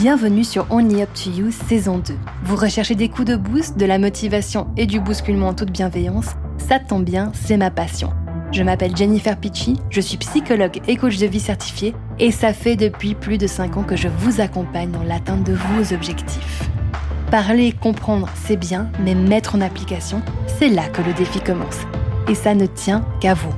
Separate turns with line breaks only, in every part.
Bienvenue sur Only Up to You saison 2. Vous recherchez des coups de boost, de la motivation et du bousculement en toute bienveillance? Ça tombe bien, c'est ma passion. Je m'appelle Jennifer Picci, je suis psychologue et coach de vie certifiée et ça fait depuis plus de 5 ans que je vous accompagne dans l'atteinte de vos objectifs. Parler et comprendre, c'est bien, mais mettre en application, c'est là que le défi commence. Et ça ne tient qu'à vous.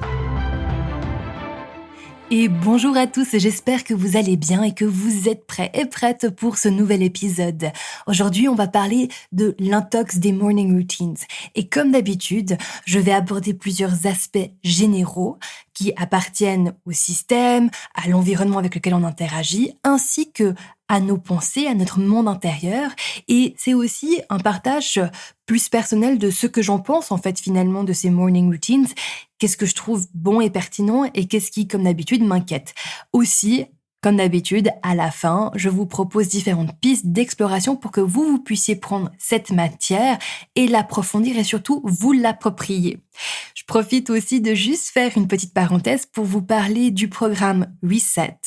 Et bonjour à tous, j'espère que vous allez bien et que vous êtes prêts et prêtes pour ce nouvel épisode. Aujourd'hui, on va parler de l'intox des morning routines. Et comme d'habitude, je vais aborder plusieurs aspects généraux qui appartiennent au système, à l'environnement avec lequel on interagit, ainsi que à nos pensées, à notre monde intérieur. Et c'est aussi un partage plus personnel de ce que j'en pense, en fait, finalement, de ces morning routines. Qu'est-ce que je trouve bon et pertinent et qu'est-ce qui, comme d'habitude, m'inquiète. Aussi, comme d'habitude, à la fin, je vous propose différentes pistes d'exploration pour que vous puissiez prendre cette matière et l'approfondir et surtout vous l'approprier. Je profite aussi de juste faire une petite parenthèse pour vous parler du programme Reset,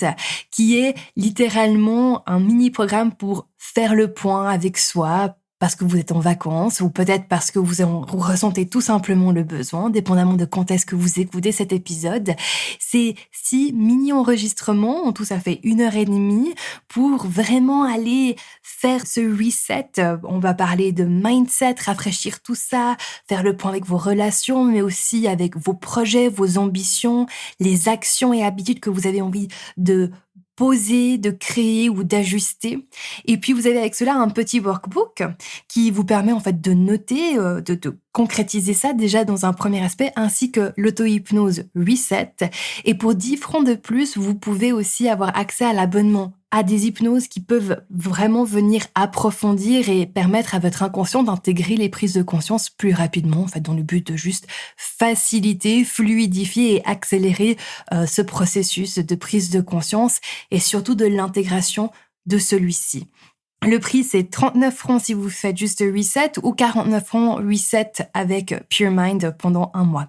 qui est littéralement un mini-programme pour faire le point avec soi, parce que vous êtes en vacances ou peut-être parce que vous ressentez tout simplement le besoin, dépendamment de quand est-ce que vous écoutez cet épisode. C'est 6 mini-enregistrements, en tout ça fait 1h30 pour vraiment aller faire ce reset. On va parler de mindset, rafraîchir tout ça, faire le point avec vos relations, mais aussi avec vos projets, vos ambitions, les actions et habitudes que vous avez envie de poser, de créer ou d'ajuster. Et puis, vous avez avec cela un petit workbook qui vous permet en fait de noter, de concrétiser ça déjà dans un premier aspect, ainsi que l'auto-hypnose Reset. Et pour 10 francs de plus, vous pouvez aussi avoir accès à l'abonnement à des hypnoses qui peuvent vraiment venir approfondir et permettre à votre inconscient d'intégrer les prises de conscience plus rapidement, en fait, dans le but de juste faciliter, fluidifier et accélérer ce processus de prise de conscience et surtout de l'intégration de celui-ci. Le prix, c'est 39 francs si vous faites juste Reset ou 49 francs Reset avec Pure Mind pendant 1 mois.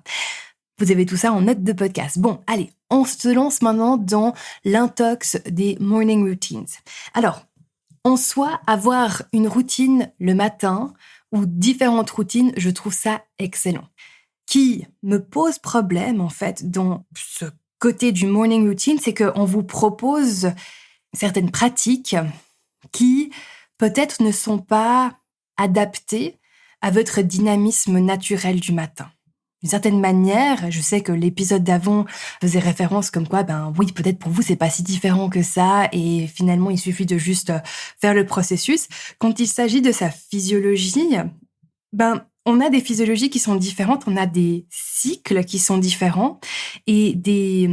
Vous avez tout ça en note de podcast. Bon, allez, on se lance maintenant dans l'intox des morning routines. Alors, en soi, avoir une routine le matin ou différentes routines, je trouve ça excellent. Qui me pose problème, en fait, dans ce côté du morning routine, c'est qu'on vous propose certaines pratiques qui, peut-être, ne sont pas adaptées à votre dynamisme naturel du matin. D'une certaine manière, je sais que l'épisode d'avant faisait référence comme quoi, oui, peut-être pour vous, c'est pas si différent que ça et finalement, il suffit de juste faire le processus. Quand il s'agit de sa physiologie, on a des physiologies qui sont différentes, on a des cycles qui sont différents et des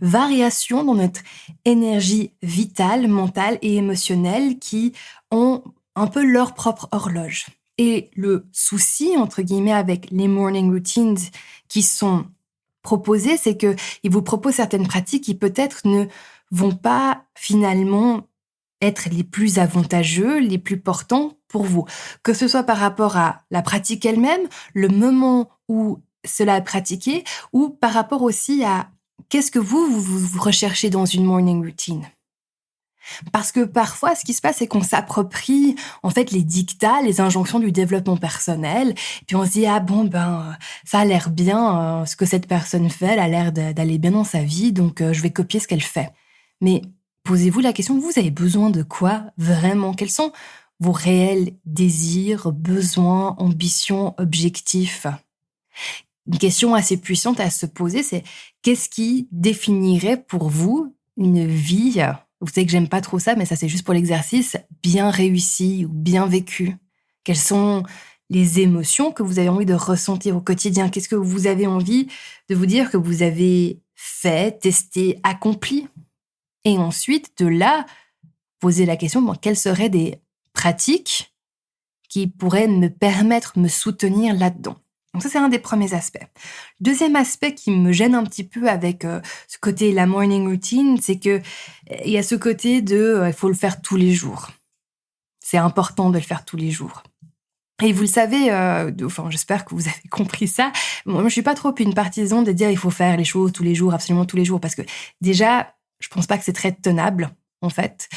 variations dans notre énergie vitale, mentale et émotionnelle qui ont un peu leur propre horloge. Et le souci, entre guillemets, avec les morning routines qui sont proposées, c'est qu'ils vous proposent certaines pratiques qui peut-être ne vont pas finalement être les plus avantageux, les plus portants pour vous. Que ce soit par rapport à la pratique elle-même, le moment où cela est pratiqué, ou par rapport aussi à qu'est-ce que vous recherchez dans une morning routine. Parce que parfois, ce qui se passe, c'est qu'on s'approprie en fait les dictats, les injonctions du développement personnel, puis on se dit ça a l'air bien, ce que cette personne fait, elle a l'air d'aller bien dans sa vie, donc je vais copier ce qu'elle fait. Mais posez-vous la question, vous avez besoin de quoi vraiment? Quels sont vos réels désirs, besoins, ambitions, objectifs? Une question assez puissante à se poser, c'est qu'est-ce qui définirait pour vous une vie? Vous savez que j'aime pas trop ça, mais ça c'est juste pour l'exercice, bien réussi ou bien vécu. Quelles sont les émotions que vous avez envie de ressentir au quotidien? Qu'est-ce que vous avez envie de vous dire que vous avez fait, testé, accompli? Et ensuite, de là, poser la question, quelles seraient des pratiques qui pourraient me permettre, me soutenir là-dedans? Donc ça, c'est un des premiers aspects. Deuxième aspect qui me gêne un petit peu avec ce côté la morning routine, c'est que il y a ce côté de il faut le faire tous les jours. C'est important de le faire tous les jours. Et vous le savez, j'espère que vous avez compris ça. Moi, je suis pas trop une partisan de dire il faut faire les choses tous les jours, absolument tous les jours, parce que déjà, je pense pas que c'est très tenable. en fait.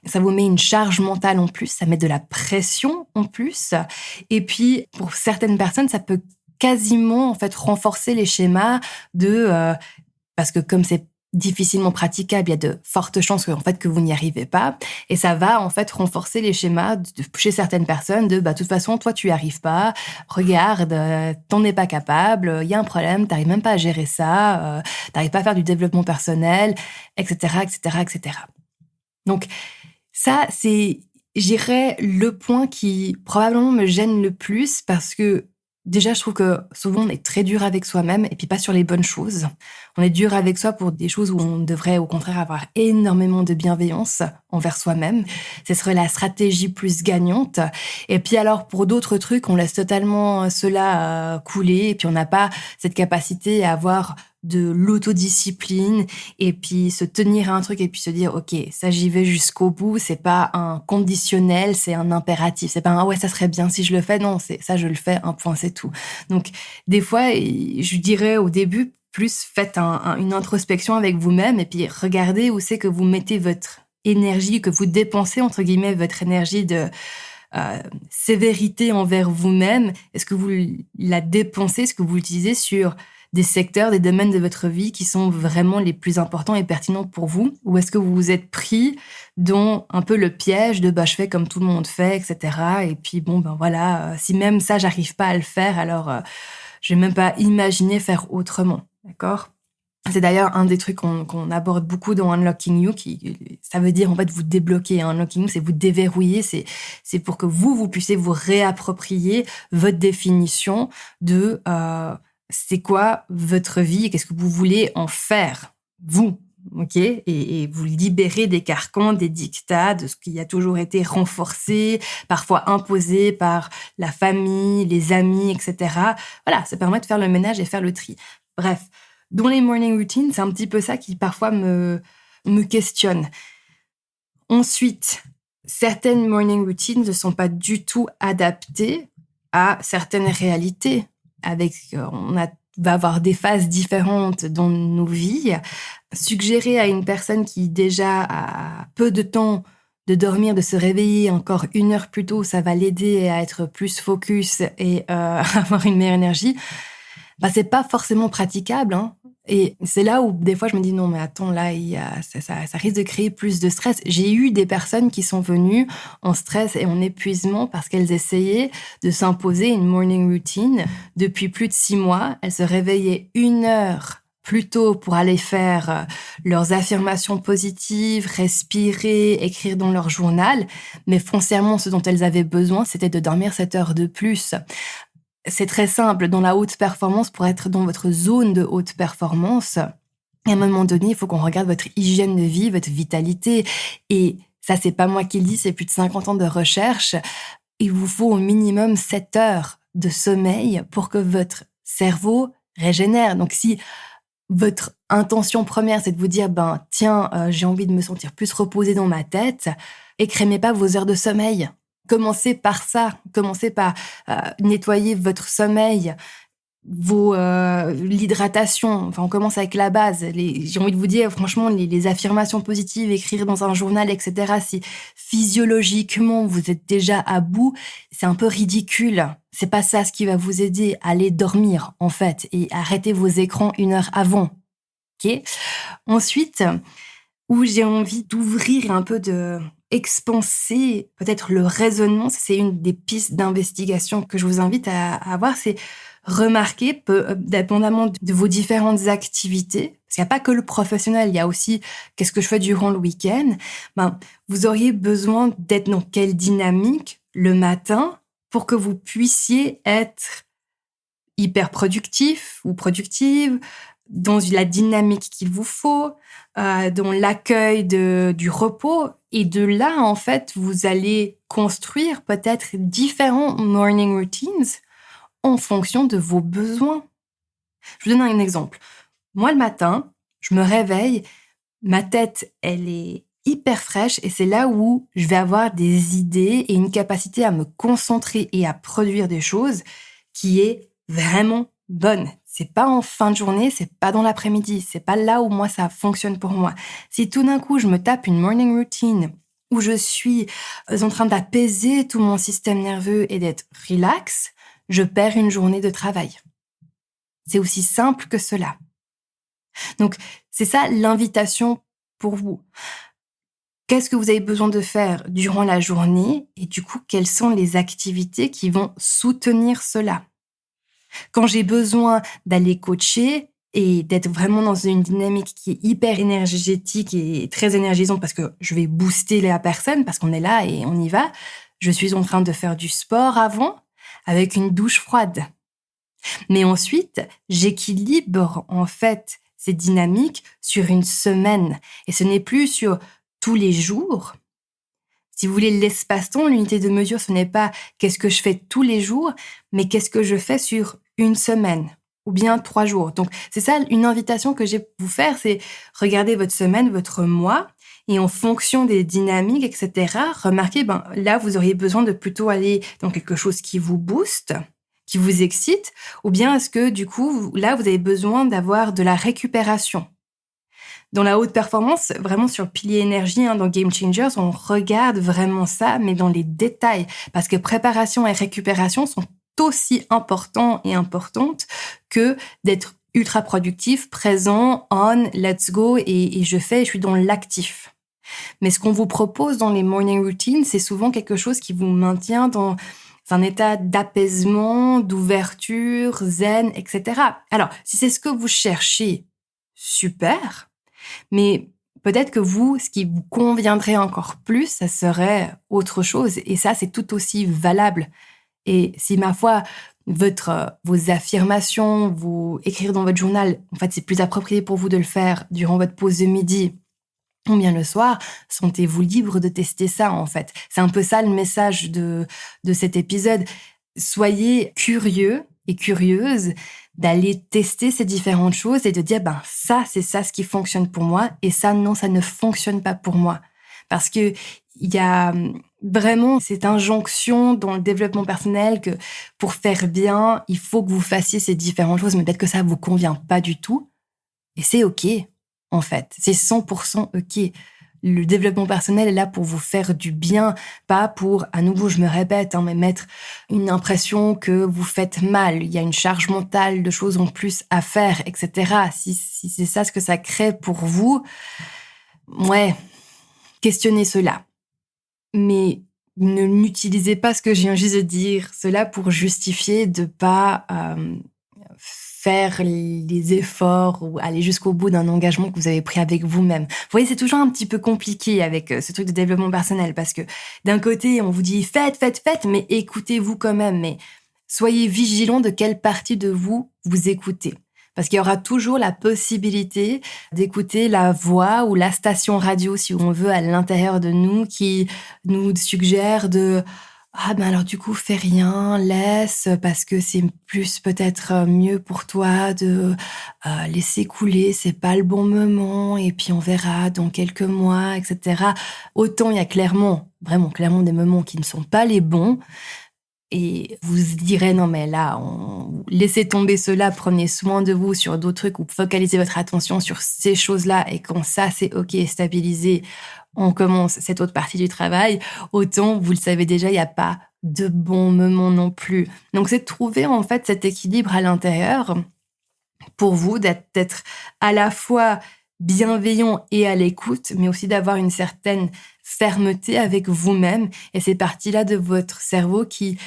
Ça vous met une charge mentale en plus, ça met de la pression en plus. Et puis, pour certaines personnes, ça peut quasiment, en fait, renforcer les schémas parce que comme c'est difficilement praticable, il y a de fortes chances que vous n'y arrivez pas. Et ça va, en fait, renforcer les schémas chez certaines personnes de toute façon, toi, tu n'y arrives pas. Regarde, t'en es pas capable. Il y a un problème, t'arrives même pas à gérer ça. T'arrives pas à faire du développement personnel, etc., etc., etc. Donc, ça, c'est, je dirais, le point qui probablement me gêne le plus parce que déjà, je trouve que souvent, on est très dur avec soi-même et puis pas sur les bonnes choses. On est dur avec soi pour des choses où on devrait au contraire avoir énormément de bienveillance envers soi-même. Ce serait la stratégie plus gagnante. Et puis alors, pour d'autres trucs, on laisse totalement cela couler et puis on n'a pas cette capacité à avoir de l'autodiscipline et puis se tenir à un truc et puis se dire ok, ça j'y vais jusqu'au bout, c'est pas un conditionnel, c'est un impératif, c'est pas un ouais ça serait bien si je le fais, non, c'est ça je le fais, un point, c'est tout. Donc des fois je dirais au début plus faites une introspection avec vous-même et puis regardez où c'est que vous mettez votre énergie, que vous dépensez entre guillemets votre énergie de sévérité envers vous-même. Est-ce que vous la dépensez, est-ce que vous l'utilisez sur des secteurs, des domaines de votre vie qui sont vraiment les plus importants et pertinents pour vous? Ou est-ce que vous vous êtes pris dans un peu le piège de je fais comme tout le monde fait, etc. Et puis voilà, si même ça, j'arrive pas à le faire, alors je vais même pas imaginer faire autrement, d'accord? C'est d'ailleurs un des trucs qu'on aborde beaucoup dans Unlocking You, ça veut dire en fait vous débloquer. Unlocking You, c'est vous déverrouiller, c'est pour que vous puissiez vous réapproprier votre définition de c'est quoi votre vie et qu'est-ce que vous voulez en faire, vous, ok? Et vous libérer des carcans, des dictats, de ce qui a toujours été renforcé, parfois imposé par la famille, les amis, etc. Voilà, ça permet de faire le ménage et faire le tri. Bref, dans les morning routines, c'est un petit peu ça qui parfois me questionne. Ensuite, certaines morning routines ne sont pas du tout adaptées à certaines réalités. Va avoir des phases différentes dans nos vies. Suggérer à une personne qui déjà a peu de temps de dormir, de se réveiller encore 1 heure plus tôt, ça va l'aider à être plus focus et avoir une meilleure énergie. C'est pas forcément praticable, hein. Et c'est là où des fois je me dis non mais attends là ça risque de créer plus de stress. J'ai eu des personnes qui sont venues en stress et en épuisement parce qu'elles essayaient de s'imposer une morning routine depuis plus de 6 mois. Elles se réveillaient 1 heure plus tôt pour aller faire leurs affirmations positives, respirer, écrire dans leur journal. Mais foncièrement, ce dont elles avaient besoin, c'était de dormir 7 heures de plus. C'est très simple, dans la haute performance, pour être dans votre zone de haute performance, à un moment donné, il faut qu'on regarde votre hygiène de vie, votre vitalité. Et ça, c'est pas moi qui le dis, c'est plus de 50 ans de recherche. Il vous faut au minimum 7 heures de sommeil pour que votre cerveau régénère. Donc, si votre intention première, c'est de vous dire, tiens, j'ai envie de me sentir plus reposée dans ma tête, écrémez pas vos heures de sommeil. Commencez par ça. Commencez par nettoyer votre sommeil, l'hydratation. Enfin, on commence avec la base. J'ai envie de vous dire, franchement, les affirmations positives, écrire dans un journal, etc. Si physiologiquement vous êtes déjà à bout, c'est un peu ridicule. C'est pas ça ce qui va vous aider à aller dormir, en fait, et arrêter vos écrans 1 heure avant. Ok ? Ensuite, où j'ai envie d'ouvrir un peu expanser peut-être le raisonnement, c'est une des pistes d'investigation que je vous invite à avoir, c'est remarquer, dépendamment de vos différentes activités, parce qu'il n'y a pas que le professionnel, il y a aussi qu'est-ce que je fais durant le week-end, vous auriez besoin d'être dans quelle dynamique le matin pour que vous puissiez être hyper productif ou productive, dans la dynamique qu'il vous faut, dans l'accueil du repos. Et de là, en fait, vous allez construire peut-être différents morning routines en fonction de vos besoins. Je vous donne un exemple. Moi, le matin, je me réveille, ma tête, elle est hyper fraîche et c'est là où je vais avoir des idées et une capacité à me concentrer et à produire des choses qui est vraiment bonne. c'est pas en fin de journée, c'est pas dans l'après-midi, c'est pas là où moi ça fonctionne pour moi. Si tout d'un coup je me tape une morning routine où je suis en train d'apaiser tout mon système nerveux et d'être relax, je perds une journée de travail. C'est aussi simple que cela. Donc, c'est ça l'invitation pour vous. Qu'est-ce que vous avez besoin de faire durant la journée et du coup, quelles sont les activités qui vont soutenir cela? Quand j'ai besoin d'aller coacher et d'être vraiment dans une dynamique qui est hyper énergétique et très énergisante parce que je vais booster la personne parce qu'on est là et on y va, je suis en train de faire du sport avant avec une douche froide. Mais ensuite, j'équilibre en fait ces dynamiques sur une semaine. Et ce n'est plus sur tous les jours. Si vous voulez l'espace-temps, l'unité de mesure, ce n'est pas qu'est-ce que je fais tous les jours, mais qu'est-ce que je fais sur une semaine ou bien 3 jours. Donc, c'est ça une invitation que j'ai pour vous faire, c'est regarder votre semaine, votre mois, et en fonction des dynamiques, etc., remarquez, là, vous auriez besoin de plutôt aller dans quelque chose qui vous booste, qui vous excite, ou bien est-ce que, du coup, là, vous avez besoin d'avoir de la récupération. Dans la haute performance, vraiment sur le pilier énergie, dans Game Changers, on regarde vraiment ça, mais dans les détails. Parce que préparation et récupération sont aussi importants et importantes que d'être ultra productif, présent, on, let's go, et je suis dans l'actif. Mais ce qu'on vous propose dans les morning routines, c'est souvent quelque chose qui vous maintient dans un état d'apaisement, d'ouverture, zen, etc. Alors, si c'est ce que vous cherchez, super. Mais peut-être que vous, ce qui vous conviendrait encore plus, ça serait autre chose. Et ça, c'est tout aussi valable. Et si, ma foi, vos affirmations, vous écrire dans votre journal, en fait, c'est plus approprié pour vous de le faire durant votre pause de midi ou bien le soir, sentez-vous libre de tester ça, en fait. C'est un peu ça le message de cet épisode. Soyez curieux et curieuse d'aller tester ces différentes choses et de dire, ça, c'est ça ce qui fonctionne pour moi et ça, non, ça ne fonctionne pas pour moi. Parce que il y a vraiment cette injonction dans le développement personnel que pour faire bien, il faut que vous fassiez ces différentes choses, mais peut-être que ça vous convient pas du tout. Et c'est OK, en fait. C'est 100% OK. Le développement personnel est là pour vous faire du bien, pas pour, à nouveau, je me répète, mais mettre une impression que vous faites mal. Il y a une charge mentale de choses en plus à faire, etc. Si c'est ça ce que ça crée pour vous, ouais, questionnez cela. Mais ne n'utilisez pas ce que je viens juste de dire, cela pour justifier de pas faire les efforts ou aller jusqu'au bout d'un engagement que vous avez pris avec vous-même. Vous voyez, c'est toujours un petit peu compliqué avec ce truc de développement personnel parce que d'un côté, on vous dit faites, mais écoutez-vous quand même. Mais soyez vigilants de quelle partie de vous vous écoutez. Parce qu'il y aura toujours la possibilité d'écouter la voix ou la station radio, si on veut, à l'intérieur de nous qui nous suggère de alors du coup, fais rien, laisse, parce que c'est plus peut-être mieux pour toi de laisser couler, c'est pas le bon moment, et puis on verra dans quelques mois, etc. Autant il y a vraiment clairement des moments qui ne sont pas les bons, et vous direz non mais là, laissez tomber cela, prenez soin de vous sur d'autres trucs ou focalisez votre attention sur ces choses-là et quand ça c'est ok, stabilisé, on commence cette autre partie du travail. Autant, vous le savez déjà, il n'y a pas de bon moment non plus. Donc c'est de trouver en fait cet équilibre à l'intérieur pour vous, d'être à la fois bienveillant et à l'écoute, mais aussi d'avoir une certaine fermeté avec vous-même et ces parties-là de votre cerveau qui,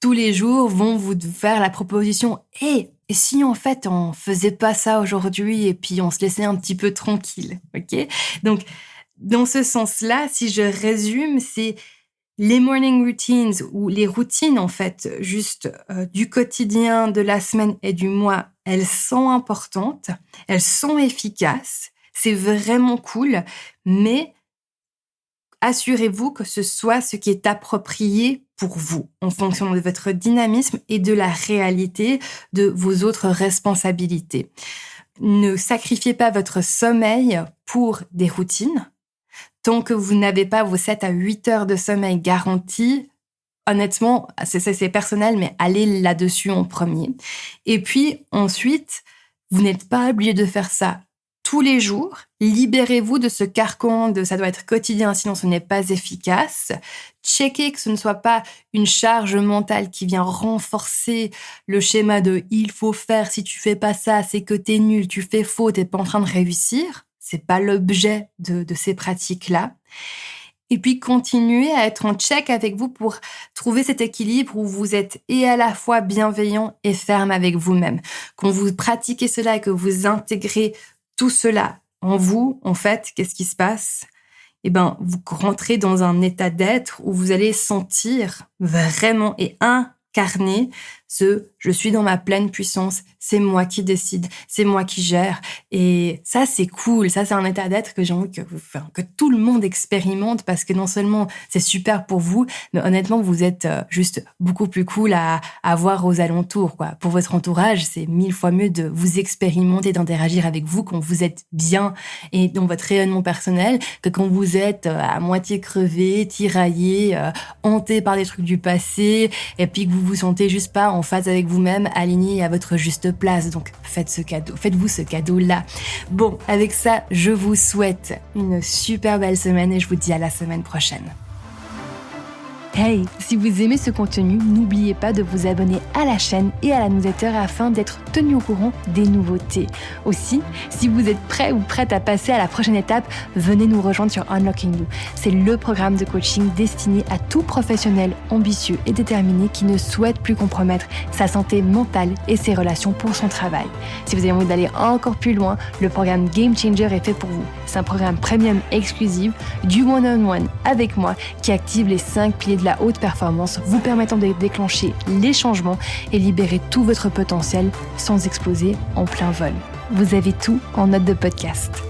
tous les jours, vont vous faire la proposition « et si en fait on faisait pas ça aujourd'hui et puis on se laissait un petit peu tranquille ?» Ok ? Donc, dans ce sens-là, si je résume, c'est les morning routines ou les routines en fait, juste du quotidien, de la semaine et du mois, elles sont importantes, elles sont efficaces, c'est vraiment cool, mais assurez-vous que ce soit ce qui est approprié pour vous, en fonction de votre dynamisme et de la réalité de vos autres responsabilités. Ne sacrifiez pas votre sommeil pour des routines. Tant que vous n'avez pas vos 7 à 8 heures de sommeil garantis, honnêtement, c'est personnel, mais allez là-dessus en premier. Et puis ensuite, vous n'êtes pas obligé de faire ça tous les jours. Libérez-vous de ce carcan de ça doit être quotidien, sinon ce n'est pas efficace. Checkez que ce ne soit pas une charge mentale qui vient renforcer le schéma de il faut faire, si tu fais pas ça, c'est que t'es nul, tu fais faux, t'es pas en train de réussir. C'est pas l'objet de ces pratiques-là. Et puis, continuez à être en check avec vous pour trouver cet équilibre où vous êtes et à la fois bienveillant et ferme avec vous-même. Quand vous pratiquez cela et que vous intégrez tout cela en vous, en fait, qu'est-ce qui se passe? Vous rentrez dans un état d'être où vous allez sentir vraiment et incarner je suis dans ma pleine puissance, c'est moi qui décide, c'est moi qui gère. Et ça, c'est cool. Ça, c'est un état d'être que j'ai envie que tout le monde expérimente parce que non seulement c'est super pour vous, mais honnêtement, vous êtes juste beaucoup plus cool à voir aux alentours, quoi. Pour votre entourage, c'est 1000 fois mieux de vous expérimenter, d'interagir avec vous quand vous êtes bien et dans votre rayonnement personnel que quand vous êtes à moitié crevé, tiraillé, hanté par des trucs du passé et puis que vous vous sentez juste pas en phase avec vous-même, aligné à votre juste place. Donc, faites-vous ce cadeau-là. Bon, avec ça, je vous souhaite une super belle semaine et je vous dis à la semaine prochaine. Hey, si vous aimez ce contenu, n'oubliez pas de vous abonner à la chaîne et à la newsletter afin d'être tenu au courant des nouveautés. Aussi, si vous êtes prêt ou prête à passer à la prochaine étape, venez nous rejoindre sur Unlocking You. C'est le programme de coaching destiné à tout professionnel ambitieux et déterminé qui ne souhaite plus compromettre sa santé mentale et ses relations pour son travail. Si vous avez envie d'aller encore plus loin, le programme Game Changer est fait pour vous. C'est un programme premium exclusif, du one-on-one avec moi qui active les 5 piliers de la haute performance, vous permettant de déclencher les changements et libérer tout votre potentiel sans exploser en plein vol. Vous avez tout en note de podcast.